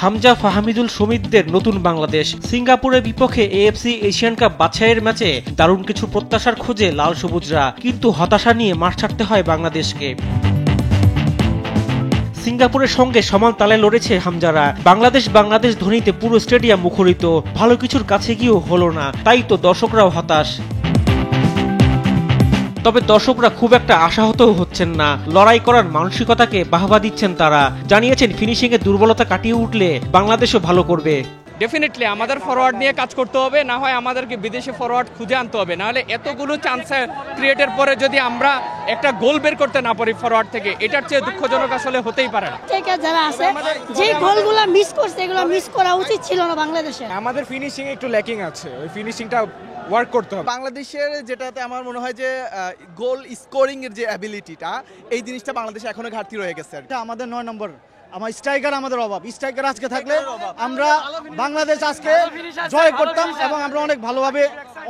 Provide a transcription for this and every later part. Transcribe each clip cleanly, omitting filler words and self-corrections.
হামজা ফাহমিদুল সমিতদের নতুন বাংলাদেশ। সিঙ্গাপুরের বিপক্ষে এএফসি এশিয়ান কাপ বাছাইয়ের ম্যাচে দারুণ কিছু প্রত্যাশার খোঁজে লাল সবুজরা, কিন্তু হতাশা নিয়ে মাঠ ছাড়তে হয় বাংলাদেশকে। সিঙ্গাপুরের সঙ্গে সমান তালে লড়েছে হামজারা। বাংলাদেশ ধ্বনিতে পুরো স্টেডিয়াম মুখরিত। ভালো কিছুর কাছে গিয়েও হলো না, তাই তো দর্শকরাও হতাশ। তবে দর্শকরা খুব একটা আশাহতও হচ্ছেন না। লড়াই করার মানসিকতাকে বাহবা দিচ্ছেন তারা। জানিয়েছেন ফিনিশিং এর দুর্বলতা কাটিয়ে উঠলে বাংলাদেশও ভালো করবে। ডেফিনেটলি আমাদের ফরওয়ার্ড নিয়ে কাজ করতে হবে, না হয় আমাদেরকে বিদেশি ফরওয়ার্ড খুঁজে আনতে হবে, নাহলে এতগুলো চান্স ক্রিয়েটের পরে যদি আমরা একটা গোল বের করতে না পারি ফরওয়ার্ড থেকে, এটার চেয়ে দুঃখজনক আসলে হতেই পারে না। যারা আছে যে গোলগুলো মিস করছে, এগুলো মিস করা উচিত ছিল না বাংলাদেশে। আমাদের ফিনিশিং একটু ল্যাকিং আছে, ওই ফিনিশিংটা ওয়ার্ক করতে হবে। বাংলাদেশের যেটাতে আমার মনে হয় যে গোল স্কোরিং এর যে অ্যাবিলিটিটা, এই জিনিসটা বাংলাদেশে এখনো ঘাটতি রয়ে গেছে। আমাদের 9 নম্বর আমার স্ট্রাইকার, আমাদের অভাব। স্ট্রাইকার আজকে থাকলে আমরা বাংলাদেশ আজকে জয় করতাম এবং আমরা অনেক ভালোভাবে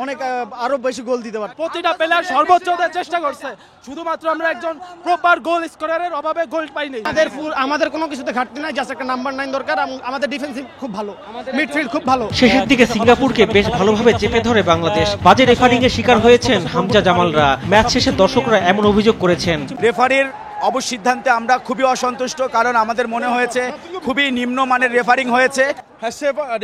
অনেক আরো বেশি গোল দিতে পারতাম। প্রতিটা প্লেয়ার সর্বোচ্চ দেওয়ার চেষ্টা করছে, শুধুমাত্র আমরা একজন প্রপার গোল স্কোরারের অভাবে গোল পাইনি। আমাদের কোনো কিছুতে ঘাটতি নাই, জাস্ট একটা নাম্বার 9 দরকার। আমাদের ডিফেন্সিভ খুব ভালো, মিডফিল্ড খুব ভালো। শেষের দিকে সিঙ্গাপুরকে বেশ ভালোভাবে চেপে ধরে বাংলাদেশ। বাজে রেফারিং এর শিকার হয়েছেন হামজা জামালরা। ম্যাচ শেষে দর্শকরা এমন অভিযোগ করেছেন, রেফারির সিদ্ধান্তে আমরা খুবই অসন্তুষ্ট, কারণ আমাদের মনে হয়েছে খুবই নিম্নমানের রেফারিং হয়েছে। হ্যাঁ,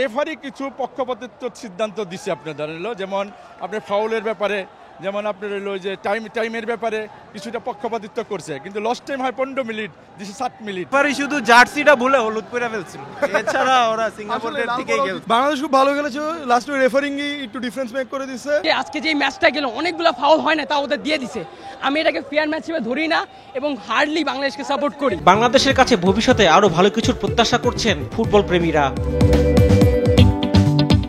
রেফারি কিছু পক্ষপাতিত্ব সিদ্ধান্ত দিচ্ছে আপনাদের, যেমন আপনার ফাউলের ব্যাপারে, যেমন আপনার যে টাইমের ব্যাপারে কিছুটা পক্ষপাতিত্ব করছে, কিন্তু লস্ট টাইম হয় 15 মিনিট, দিছে 7 মিনিট। রেফারি শুধু জার্সিটা ভুলে হলুদ করে ফেলছিল, এছাড়া ওরা সিঙ্গাপুরের দিকেই গেল। বাংলাদেশ খুব ভালো খেলেছে, লাস্ট রেফারিং একটু ডিফারেন্স মেক করে দিচ্ছে। আজকে যে ম্যাচটা গেল অনেকগুলো ফাউল হয় না, তা ওদের দিয়ে দিছে। আমি এটাকে ফেয়ার ম্যাচ হিসেবে ধরি না এবং হার্ডলি বাংলাদেশকে সাপোর্ট করি। বাংলাদেশের কাছে ভবিষ্যতে আরো ভালো কিছুর প্রত্যাশা করছেন ফুটবল প্রেমীরা।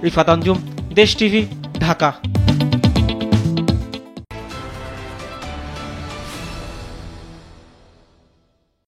রিফাত আঞ্জুম, দেশ টিভি, ঢাকা।